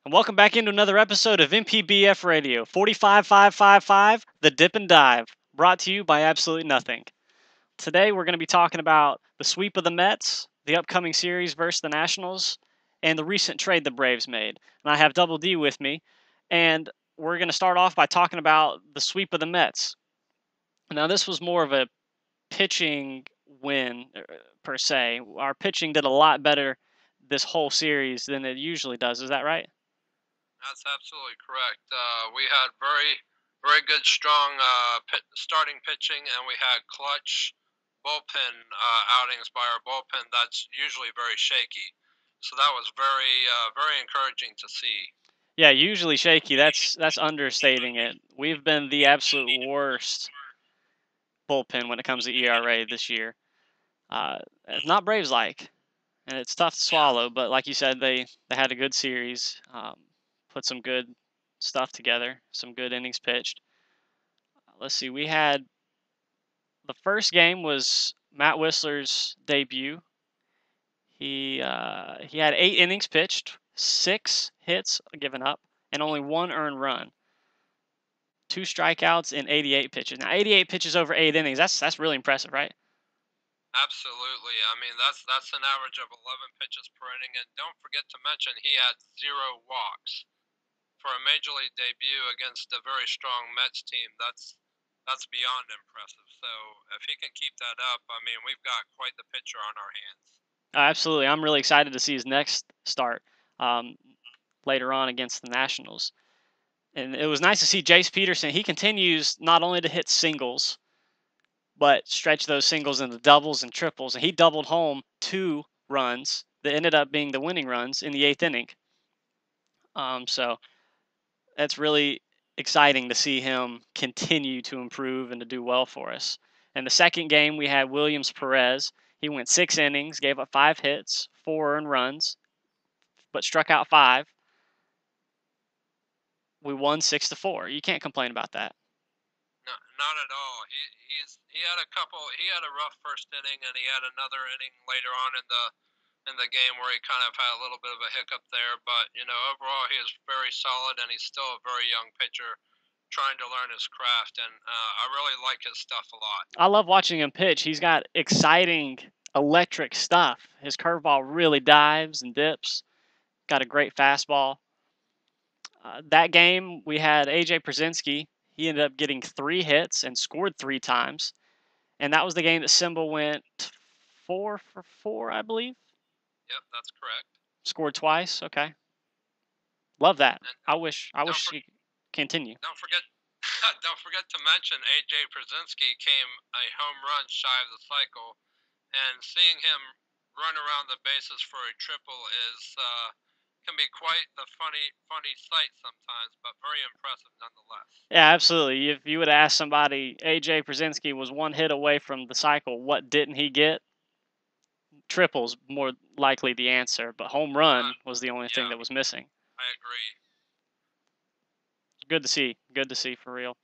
And welcome back into another episode of MPBF Radio, 45555, The Dip and Dive, brought to you by Absolutely Nothing. Today we're going to be talking about the sweep of the Mets, the upcoming series versus the Nationals, and the recent trade the Braves made. And I have Double D with me, and we're going to start off by talking about the sweep of the Mets. Now, this was more of a pitching win, per se. Our pitching did a lot better this whole series than it usually does. Is that right? That's absolutely correct. We had very good, strong starting pitching, and we had clutch bullpen outings by our bullpen. That's usually very shaky, so that was very encouraging to see. Yeah, usually shaky. That's understating it. We've been the absolute worst bullpen when it comes to ERA this year. It's not Braves like, and it's tough to swallow. But like you said, they had a good series, put some good stuff together, some good innings pitched. Let's see, we had the first game was Matt Whistler's debut. He had 8 innings pitched, 6 hits given up, and only 1 earned run. 2 strikeouts in 88 pitches. Now, 88 pitches over 8 innings. That's really impressive, right? Absolutely. I mean, that's an average of 11 pitches per inning, and don't forget to mention he had 0 walks for a major league debut against a very strong Mets team. That's beyond impressive. So if he can keep that up, I mean, we've got quite the pitcher on our hands. Absolutely. I'm really excited to see his next start later on against the Nationals. And it was nice to see Jace Peterson. He continues not only to hit singles, but stretch those singles into doubles and triples. And he doubled home 2 runs that ended up being the winning runs in the 8th inning. So that's really exciting to see him continue to improve and to do well for us. In the second game, we had Williams Perez. He went 6 innings, gave up 5 hits, 4 earned runs, but struck out 5. We won 6-4. You can't complain about that. No, not at all. He had a couple. He had a rough first inning, and he had another inning later on in the game where he kind of had a little bit of a hiccup there. But overall, he is very solid, and he's still a very young pitcher trying to learn his craft. And I really like his stuff a lot. I love watching him pitch. He's got exciting, electric stuff. His curveball really dives and dips. Got a great fastball. That game, we had A.J. Przinsky. He ended up getting 3 hits and scored 3 times. And that was the game that Simba went 4 for 4, I believe. Yep, that's correct. Scored twice. Okay. Love that. And I wish he continue. Don't forget to mention A.J. Przinsky came a home run shy of the cycle, and seeing him run around the bases for a triple can be quite the funny sight sometimes, but very impressive nonetheless. Yeah, absolutely. If you would ask somebody, A.J. Przinsky was 1 hit away from the cycle, what didn't he get? Triple's more likely the answer, but home run was the only thing that was missing. I agree. Good to see. Good to see, for real.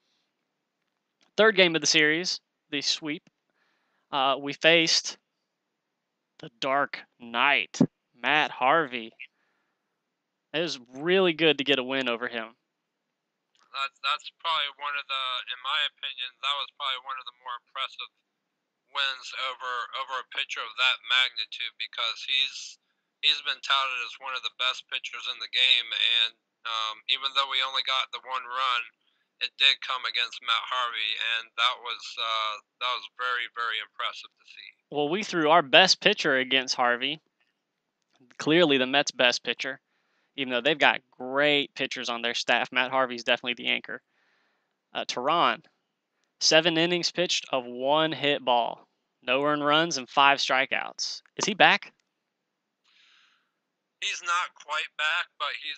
Third game of the series, the sweep. We faced the Dark Knight, Matt Harvey. It was really good to get a win over him. That's probably one of the, in my opinion, that was probably one of the more impressive wins over a pitcher of that magnitude, because he's been touted as one of the best pitchers in the game, and even though we only got the 1 run, it did come against Matt Harvey, and that was very impressive to see. Well, we threw our best pitcher against Harvey. Clearly the Mets' best pitcher, even though they've got great pitchers on their staff. Matt Harvey's definitely the anchor. Tehran, 7 innings pitched of 1 hit ball, no earned runs and 5 strikeouts. Is he back? He's not quite back, but he's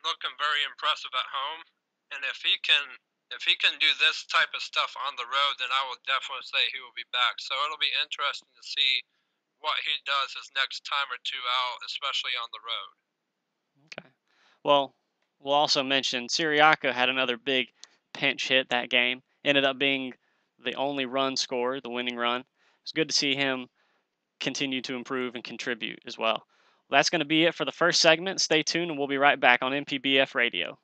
looking very impressive at home. And if he can do this type of stuff on the road, then I will definitely say he will be back. So it'll be interesting to see what he does his next time or 2 out, especially on the road. Okay. Well, we'll also mention Siriaco had another big pinch hit that game. Ended up being the only run scored, the winning run. It's good to see him continue to improve and contribute as well. That's going to be it for the first segment. Stay tuned, and we'll be right back on MPBF Radio.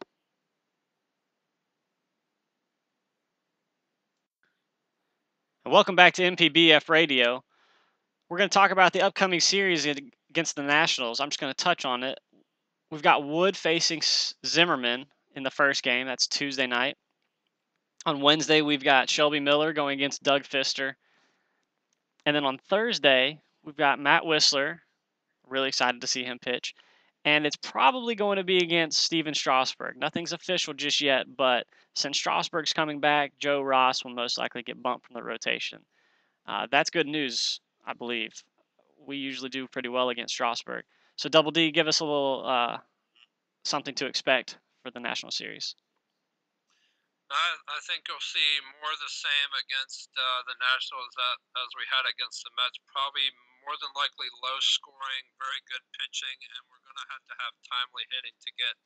And welcome back to MPBF Radio. We're going to talk about the upcoming series against the Nationals. I'm just going to touch on it. We've got Wood facing Zimmerman in the first game. That's Tuesday night. On Wednesday, we've got Shelby Miller going against Doug Fister. And then on Thursday, we've got Matt Whistler. Really excited to see him pitch. And it's probably going to be against Steven Strasburg. Nothing's official just yet, but since Strasburg's coming back, Joe Ross will most likely get bumped from the rotation. That's good news, I believe. We usually do pretty well against Strasburg. So, Double D, give us a little something to expect for the National Series. I think you'll see more of the same against the Nationals as we had against the Mets. Probably more than likely low scoring, very good pitching, and we're going to have timely hitting to get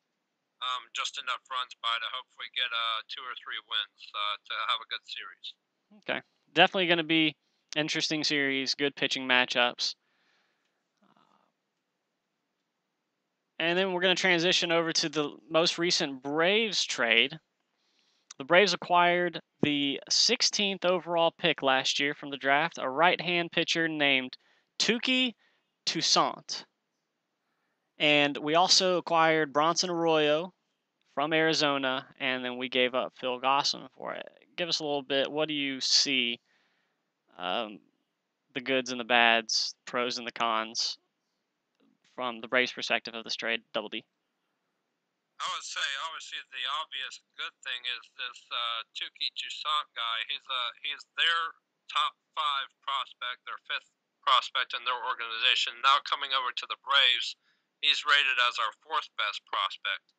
just enough runs by to hopefully get 2 or 3 wins to have a good series. Okay. Definitely going to be interesting series, good pitching matchups. And then we're going to transition over to the most recent Braves trade. The Braves acquired the 16th overall pick last year from the draft, a right-hand pitcher named Touki Toussaint. And we also acquired Bronson Arroyo from Arizona, and then we gave up Phil Gosselin for it. Give us a little bit. What do you see, the goods and the bads, pros and the cons, from the Braves' perspective of this trade, Double D? I would say, obviously, the obvious good thing is this Touki Toussaint guy. He's their top 5 prospect, their 5th prospect in their organization. Now coming over to the Braves, he's rated as our 4th best prospect.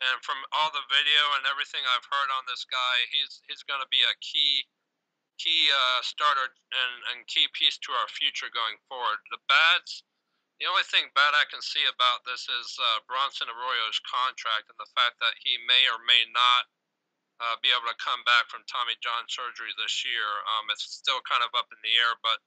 And from all the video and everything I've heard on this guy, he's going to be a key starter and key piece to our future going forward. The bads. The only thing bad I can see about this is Bronson Arroyo's contract and the fact that he may or may not be able to come back from Tommy John surgery this year. It's still kind of up in the air, but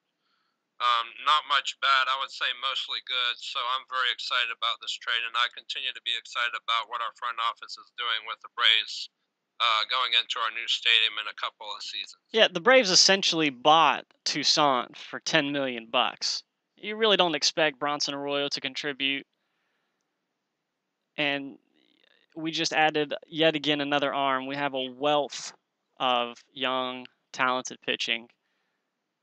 not much bad. I would say mostly good. So I'm very excited about this trade, and I continue to be excited about what our front office is doing with the Braves going into our new stadium in a couple of seasons. Yeah, the Braves essentially bought Toussaint for $10 million. You really don't expect Bronson Arroyo to contribute. And we just added yet again another arm. We have a wealth of young, talented pitching.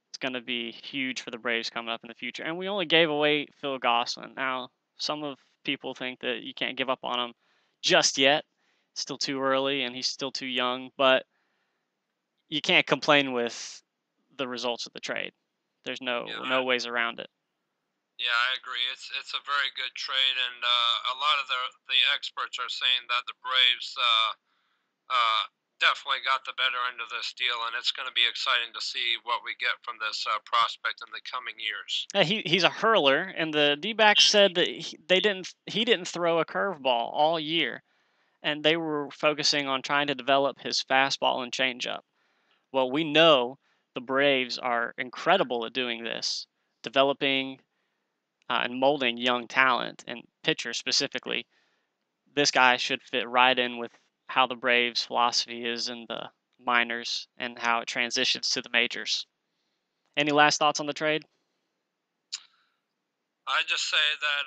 It's going to be huge for the Braves coming up in the future. And we only gave away Phil Gosselin. Now, some of people think that you can't give up on him just yet. It's still too early, and he's still too young. But you can't complain with the results of the trade. There's no ways around it. Yeah, I agree. It's a very good trade, and a lot of the experts are saying that the Braves definitely got the better end of this deal, and it's going to be exciting to see what we get from this prospect in the coming years. He's a hurler, and the D-backs said that he didn't throw a curveball all year, and they were focusing on trying to develop his fastball and changeup. Well, we know the Braves are incredible at doing this, developing and molding young talent and pitchers specifically. This guy should fit right in with how the Braves' philosophy is in the minors and how it transitions to the majors. Any last thoughts on the trade? I just say that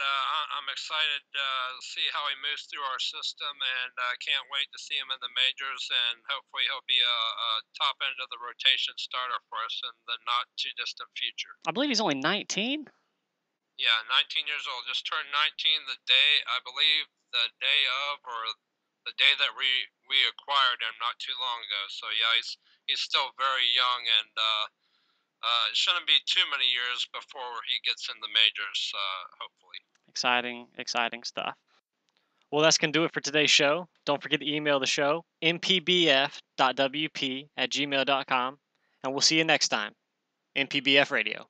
I'm excited to see how he moves through our system, and can't wait to see him in the majors, and hopefully he'll be a top end of the rotation starter for us in the not too distant future. I believe he's only 19. Yeah, 19 years old. Just turned 19 the day, I believe, the day of, or the day that we acquired him not too long ago. So yeah, he's still very young, and it shouldn't be too many years before he gets in the majors, hopefully. Exciting stuff. Well, that's going to do it for today's show. Don't forget to email the show, mpbf.wp@gmail.com, and we'll see you next time. MPBF Radio.